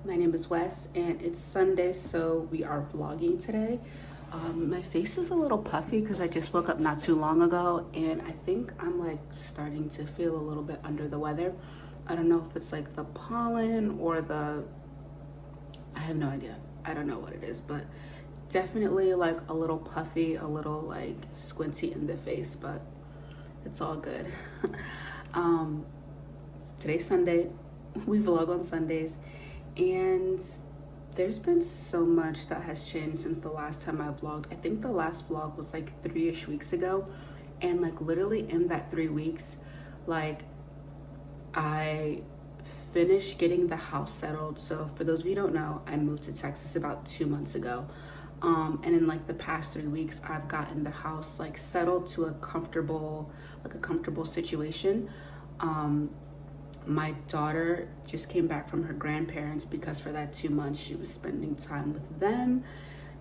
My name is Wes and it's Sunday, so we are vlogging today. My face is a little puffy because I just woke up not too long ago and I think I'm like starting to feel a little bit under the weather. I don't know if it's like the pollen or I have no idea. I don't know what it is, but definitely like a little puffy, a little like squinty in the face, but it's all good. Today's Sunday. We vlog on Sundays. And there's been so much that has changed since the last time I vlogged. I think the last vlog was like 3-ish weeks ago. And like literally in that 3 weeks, like I finished getting the house settled. So for those of you who don't know, I moved to Texas about 2 months ago. And in like the past 3 weeks, I've gotten the house like settled to a comfortable situation. My daughter just came back from her grandparents because for that 2 months she was spending time with them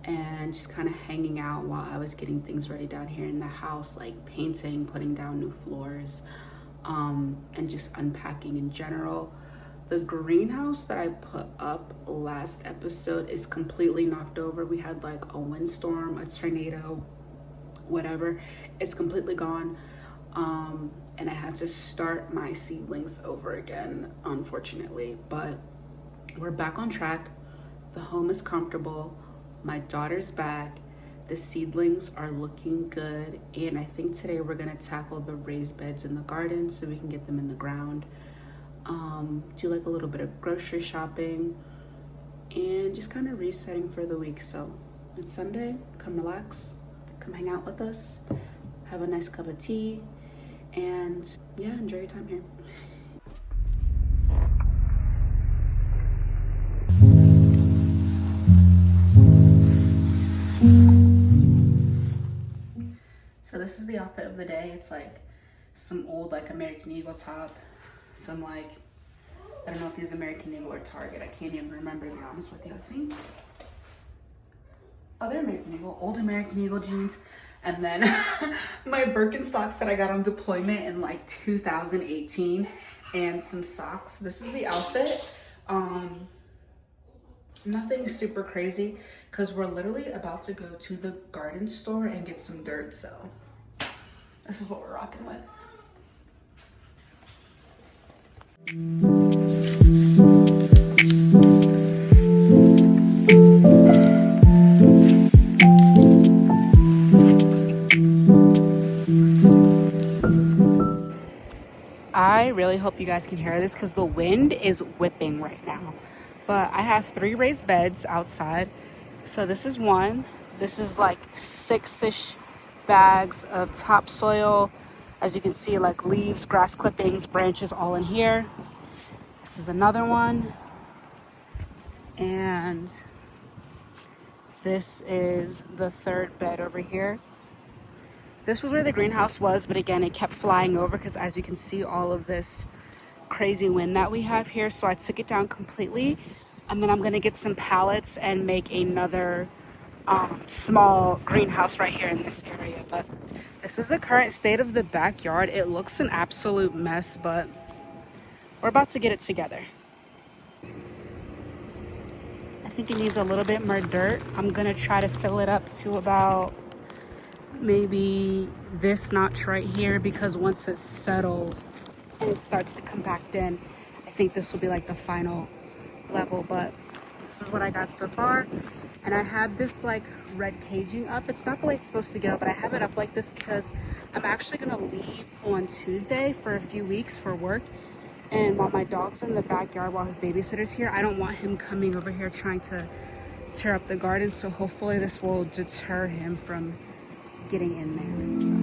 and just kind of hanging out while I was getting things ready down here in the house, like painting, putting down new floors, and just unpacking in general. The greenhouse that I put up last episode is completely knocked over. We had like a windstorm, a tornado, whatever. It's completely gone. And I had to start my seedlings over again, unfortunately, but we're back on track. The home is comfortable. My daughter's back. The seedlings are looking good. And I think today we're gonna tackle the raised beds in the garden so we can get them in the ground. Do like a little bit of grocery shopping and just kind of resetting for the week. So it's Sunday, come relax, come hang out with us, have a nice cup of tea, and yeah, enjoy your time here. So this is the outfit of the day. It's like some old like American Eagle top, some like, I don't know if these American Eagle or Target. I can't even remember, to be honest with you. I think other American Eagle, old American Eagle jeans. And then my Birkenstocks that I got on deployment in like 2018 and some socks. This is the outfit. Nothing super crazy because we're literally about to go to the garden store and get some dirt. So this is what we're rocking with. I really hope you guys can hear this because the wind is whipping right now. But I have 3 raised beds outside. So this is one. This is like 6-ish bags of topsoil. As you can see, like leaves, grass clippings, branches all in here. This is another one. And this is the 3rd bed over here. This was where the greenhouse was, but again, it kept flying over because as you can see, all of this crazy wind that we have here. So I took it down completely, and then I'm gonna get some pallets and make another small greenhouse right here in this area. But this is the current state of the backyard. It looks an absolute mess, but we're about to get it together. I think it needs a little bit more dirt. I'm gonna try to fill it up to about maybe this notch right here, because once it settles and it starts to compact in, I think this will be like the final level. But this is what I got so far. And I have this like red caging up. It's not the way it's supposed to go, but I have it up like this because I'm actually gonna leave on Tuesday for a few weeks for work. And while my dog's in the backyard, while his babysitter's here, I don't want him coming over here trying to tear up the garden. So hopefully this will deter him from getting in there. So.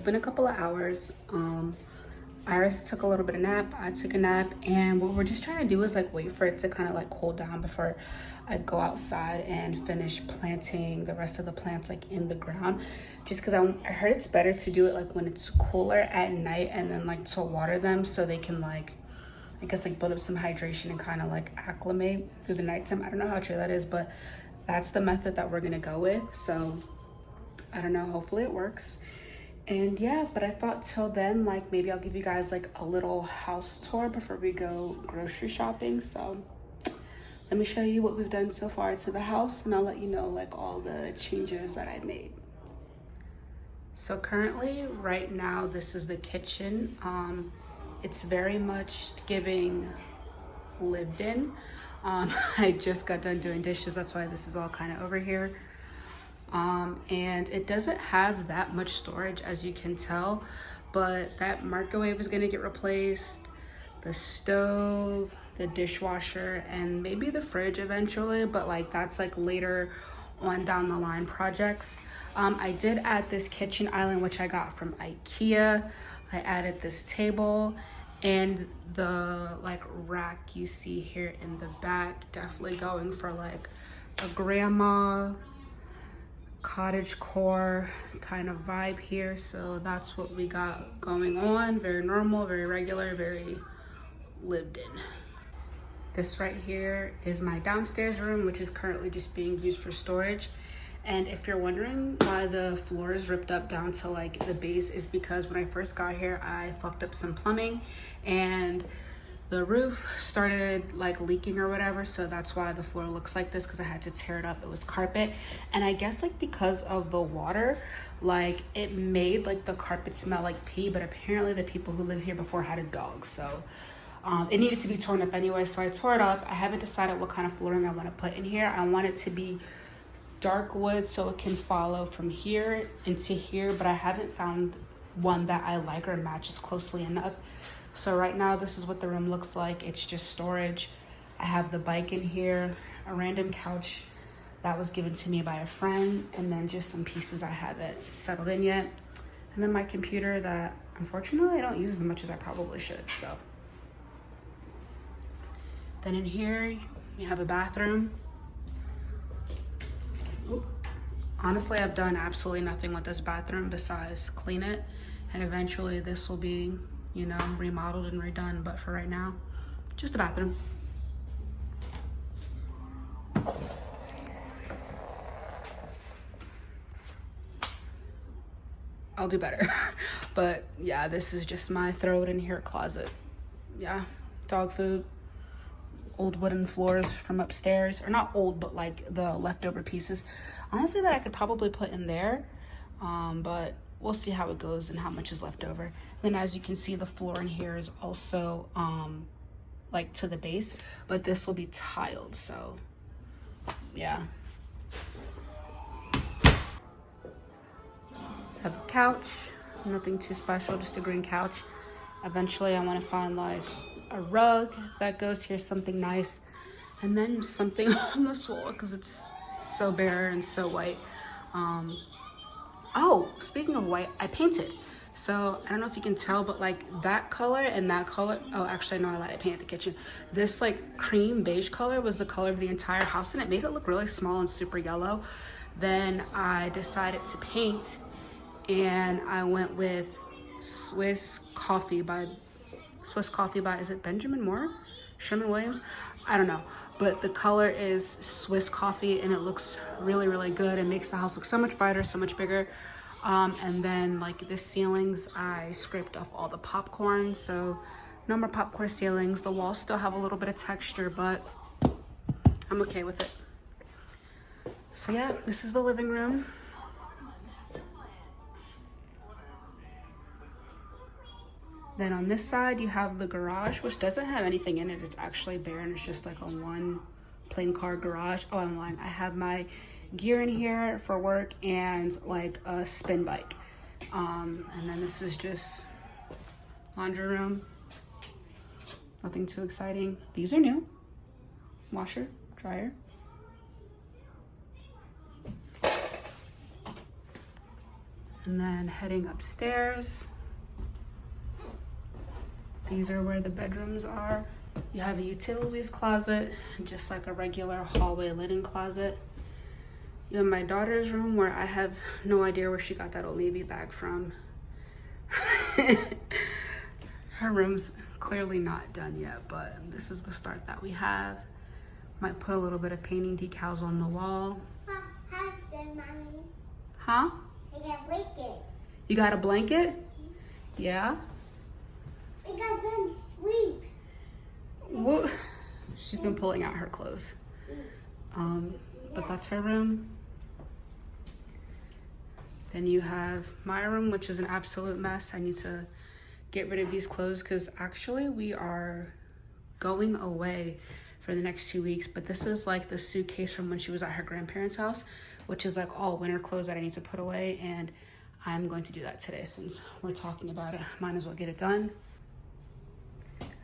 been a couple of hours. Iris took a little bit of nap, I took a nap, and what we're just trying to do is like wait for it to kind of like cool down before I go outside and finish planting the rest of the plants like in the ground. Just because I heard it's better to do it like when it's cooler at night, and then like to water them so they can like, I guess, like build up some hydration and kind of like acclimate through the nighttime. I don't know how true that is, but that's the method that we're gonna go with. So I don't know, hopefully it works. And yeah, but I thought till then, like maybe I'll give you guys like a little house tour before we go grocery shopping. So let me show you what we've done so far to the house, and I'll let you know like all the changes that I've made. So currently, right now, this is the kitchen. It's very much giving lived in. I just got done doing dishes, that's why this is all kind of over here. And it doesn't have that much storage, as you can tell, but that microwave is gonna get replaced, the stove, the dishwasher, and maybe the fridge eventually, but like that's like later on down the line projects. I did add this kitchen island, which I got from IKEA. I added this table, and the like rack you see here in the back, definitely going for like a grandma cottage core kind of vibe here. So that's what we got going on. Very normal, very regular, very lived in. This right here is my downstairs room, which is currently just being used for storage. And if you're wondering why the floor is ripped up down to like the base, is because when I first got here, I fucked up some plumbing and the roof started like leaking or whatever. So that's why the floor looks like this, because I had to tear it up. It was carpet. And I guess like because of the water, like it made like the carpet smell like pee, but apparently the people who lived here before had a dog. So it needed to be torn up anyway. So I tore it up. I haven't decided what kind of flooring I want to put in here. I want it to be dark wood so it can follow from here into here, but I haven't found one that I like or matches closely enough. So right now this is what the room looks like. It's just storage. I have the bike in here, a random couch that was given to me by a friend, and then just some pieces I haven't settled in yet. And then my computer that unfortunately I don't use as much as I probably should. So then in here you have a bathroom. Oop. Honestly, I've done absolutely nothing with this bathroom besides clean it, and eventually this will be, you know, remodeled and redone, but for right now, just a bathroom. I'll do better. But yeah, this is just my throw it in here closet. Yeah, dog food, old wooden floors from upstairs, or not old, but like the leftover pieces, honestly, that I could probably put in there, but we'll see how it goes and how much is left over. Then as you can see, the floor in here is also like to the base, but this will be tiled. So yeah, have a couch, nothing too special, just a green couch. Eventually I want to find like a rug that goes here, something nice, and then something on this wall because it's so bare and so white. Oh, speaking of white, I painted. So I don't know if you can tell, but like that color and that color, oh, actually no, I lied, I painted the kitchen. This like cream beige color was the color of the entire house, and it made it look really small and super yellow. Then I decided to paint, and I went with Swiss Coffee by, is it Benjamin Moore? Sherman Williams? I don't know. But the color is Swiss Coffee, and it looks really, really good. It makes the house look so much brighter, so much bigger. And then like the ceilings, I scraped off all the popcorn, so no more popcorn ceilings. The walls still have a little bit of texture, but I'm okay with it. So yeah, this is the living room. Then on this side, you have the garage, which doesn't have anything in it. It's actually bare, and it's just like a one plain car garage. Oh, I'm lying. I have my gear in here for work and like a spin bike. And then this is just laundry room. Nothing too exciting. These are new. Washer, dryer. And then heading upstairs. These are where the bedrooms are. You have a utilities closet, just like a regular hallway linen closet. You have my daughter's room where I have no idea where she got that Old Navy bag from. Her room's clearly not done yet, but this is the start that we have. Might put a little bit of painting decals on the wall. Huh? I got a blanket. You got a blanket? Yeah? I got them to sleep. What? She's been pulling out her clothes. But that's her room. Then you have my room, which is an absolute mess. I need to get rid of these clothes because actually we are going away for the next 2 weeks. But this is like the suitcase from when she was at her grandparents' house, which is like all winter clothes that I need to put away. And I'm going to do that today since we're talking about it. Might as well get it done.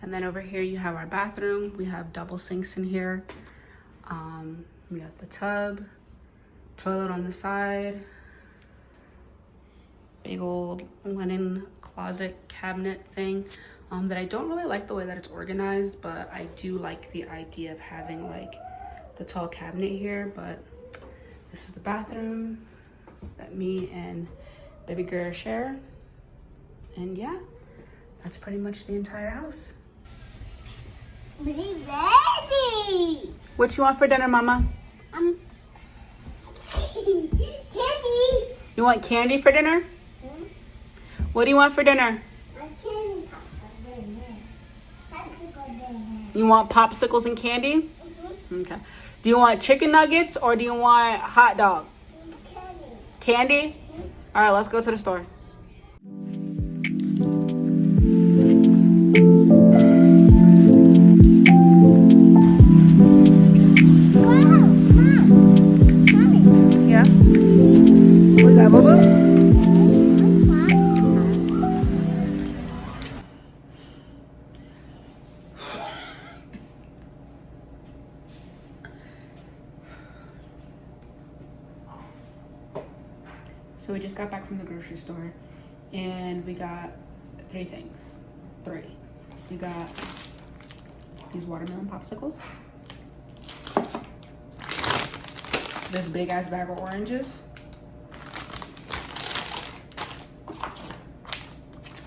And then over here you have our bathroom. We have double sinks in here. We got the tub, toilet on the side, big old linen closet cabinet thing that I don't really like the way that it's organized, but I do like the idea of having like the tall cabinet here. But this is the bathroom that me and baby girl share. And yeah, that's pretty much the entire house. Be ready. What you want for dinner, Mama? Candy. You want candy for dinner? What do you want for dinner? A candy popsicle. You want popsicles and candy? Okay. Do you want chicken nuggets or do you want hot dog? Candy? All right, let's go to the store. Yeah. We got boo-boo. So we just got back from the grocery store and we got three things. We got these watermelon popsicles, this big ass bag of oranges,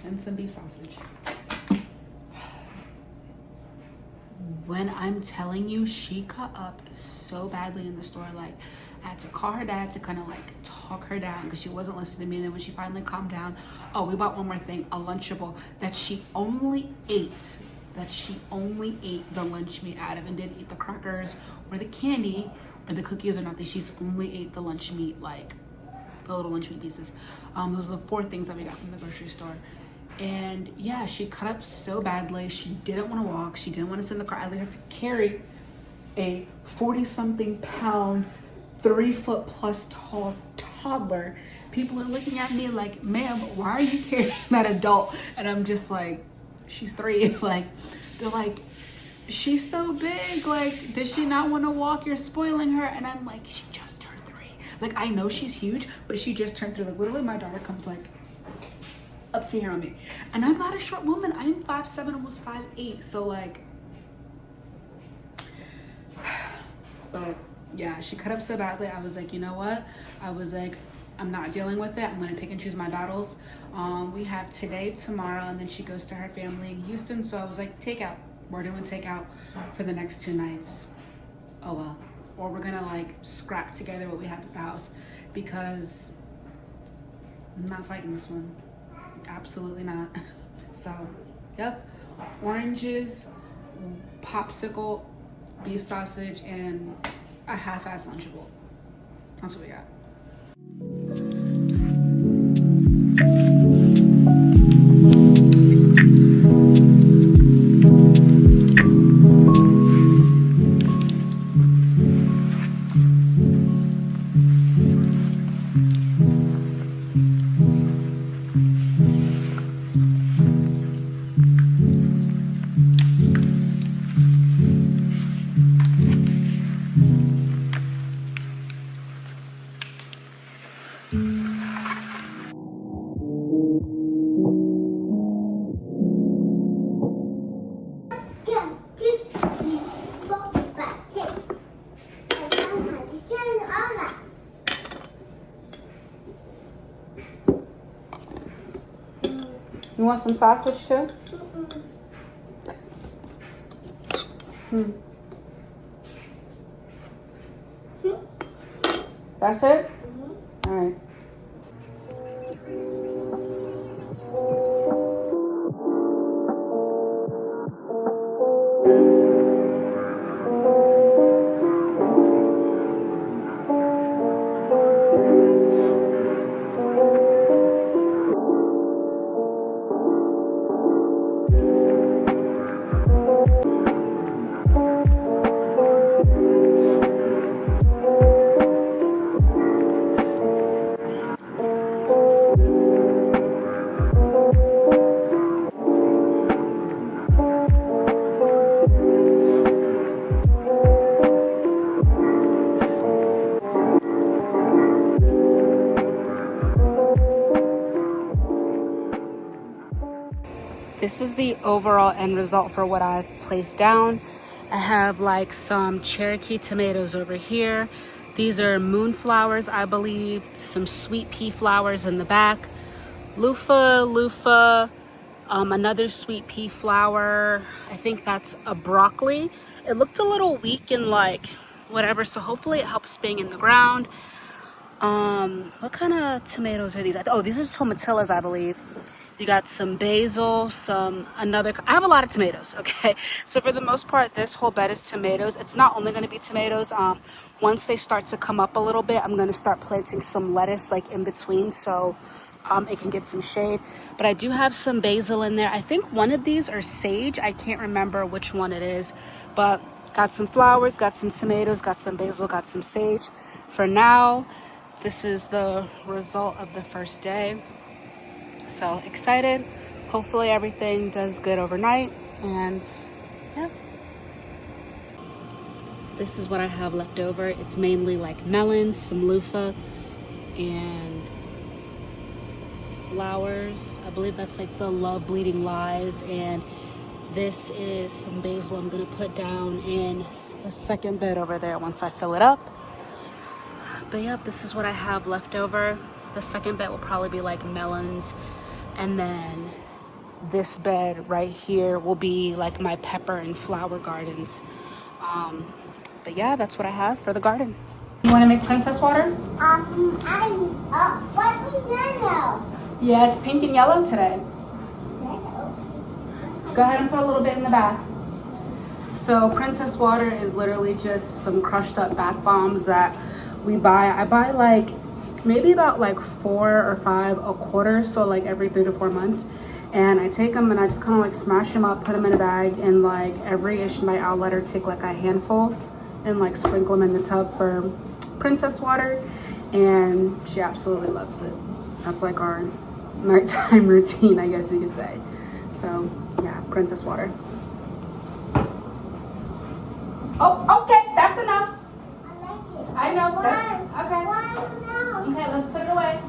and some beef sausage. When I'm telling you, she cut up so badly in the store. Like, I had to call her dad to kind of like talk her down because she wasn't listening to me. And then when she finally calmed down, oh, we bought one more thing, a Lunchable that she only ate the lunch meat out of and didn't eat the crackers or the candy or the cookies or nothing. She's only ate the lunch meat, like the little lunch meat pieces. Those are the 4 things that we got from the grocery store. And yeah, she cut up so badly. She didn't want to walk. She didn't want to sit in the car. I had to carry a 40-something pound, 3-foot plus tall toddler. People are looking at me like, ma'am, why are you carrying that adult? And I'm just like, she's 3. Like, they're like, she's so big. Like, does she not want to walk? You're spoiling her. And I'm like, she just turned 3. Like, I know she's huge, but she just turned 3. Like, literally, my daughter comes like up to here on me. And I'm not a short woman. I'm 5'7", almost 5'8". So like, but yeah, she cut up so badly. I was like, you know what? I was like, I'm not dealing with it. I'm gonna pick and choose my battles. We have today, tomorrow, and then she goes to her family in Houston. So I was like, takeout. We're doing takeout for the next 2 nights. Oh well. Or we're gonna like scrap together what we have at the house because I'm not fighting this one. Absolutely not. So, yep. Oranges, popsicle, beef sausage, and a half-ass Lunchable. That's what we got. You want some sausage too? That's it? All right. This is the overall end result for what I've placed down. I have like some Cherokee tomatoes over here. These are moonflowers, I believe. Some sweet pea flowers in the back. Loofah, another sweet pea flower. I think that's a broccoli. It looked a little weak and like whatever, so hopefully it helps being in the ground. What kind of tomatoes are these? Oh, these are tomatillas, I believe. You got some basil, I have a lot of tomatoes, okay? So for the most part, this whole bed is tomatoes. It's not only going to be tomatoes. Once they start to come up a little bit, I'm going to start planting some lettuce like in between so it can get some shade. But I do have some basil in there. I think one of these are sage. I can't remember which one it is, but got some flowers, got some tomatoes, got some basil, got some sage. For now, this is the result of the first day. So excited. Hopefully everything does good overnight. And yeah. This is what I have left over. It's mainly like melons, some loofah, and flowers. I believe that's like the Love Bleeding Lies. And this is some basil I'm gonna put down in the second bed over there once I fill it up. But yep, this is what I have left over. The second bed will probably be like melons, and then this bed right here will be like my pepper and flower gardens. But yeah, that's what I have for the garden. You want to make princess water? What's yellow? Yeah, it's pink and yellow today. Yellow. Go ahead and put a little bit in the bath. So princess water is literally just some crushed up bath bombs that we buy. I buy like maybe about like 4 or 5 a quarter, so like every 3 to 4 months. And I take them and I just kind of like smash them up, put them in a bag, and like every ish night I'll let her take like a handful and like sprinkle them in the tub for princess water, and she absolutely loves it. That's like our nighttime routine, I guess you could say. So yeah, princess water. Oh, okay, that's enough. I like it. I know. That's, okay. Why no? Okay, let's put it away.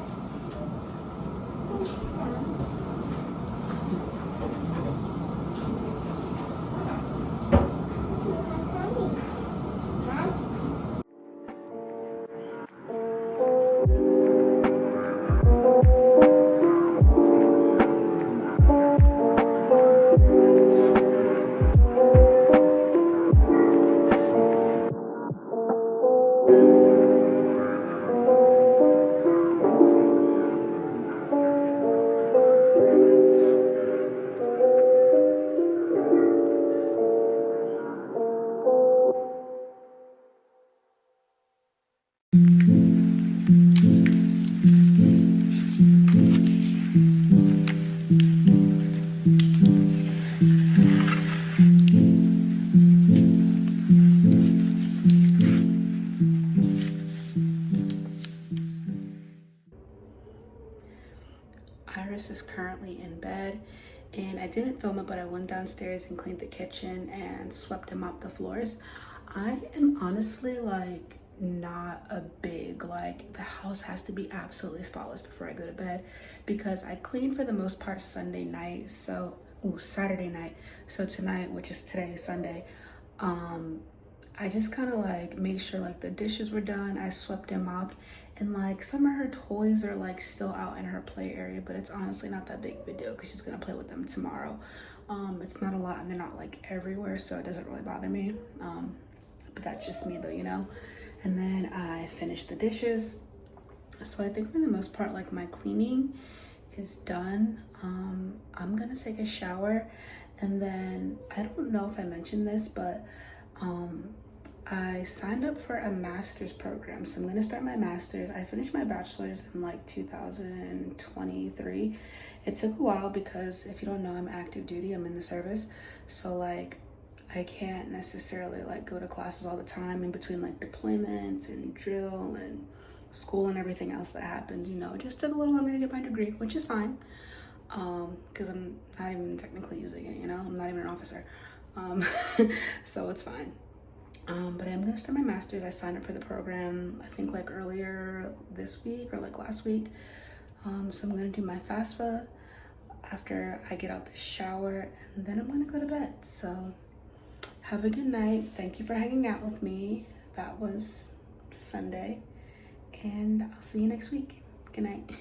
Iris is currently in bed, and I didn't film it, but I went downstairs and cleaned the kitchen and swept and mopped the floors. I am honestly like not a big like the house has to be absolutely spotless before I go to bed, because I clean for the most part Sunday night, so Saturday night. So tonight, which is today, Sunday, I just kind of like make sure like the dishes were done, I swept and mopped, And like some of her toys are like still out in her play area, but it's honestly not that big of a deal because she's gonna play with them tomorrow. It's not a lot and they're not like everywhere, so it doesn't really bother me. But that's just me though, you know. And then I finished the dishes. So I think for the most part, like my cleaning is done. I'm gonna take a shower, and then I don't know if I mentioned this, but I signed up for a master's program. So I'm gonna start my master's. I finished my bachelor's in like 2023. It took a while because if you don't know, I'm active duty, I'm in the service. So like I can't necessarily like go to classes all the time in between like deployments and drill and school and everything else that happened. You know, it just took a little longer to get my degree, which is fine. Because I'm not even technically using it, you know, I'm not even an officer. So it's fine. But I'm gonna start my master's. I signed up for the program, I think like earlier this week or like last week. So I'm gonna do my FAFSA after I get out the shower, and then I'm gonna go to bed. So have a good night. Thank you for hanging out with me. That was Sunday, and I'll see you next week. Good night.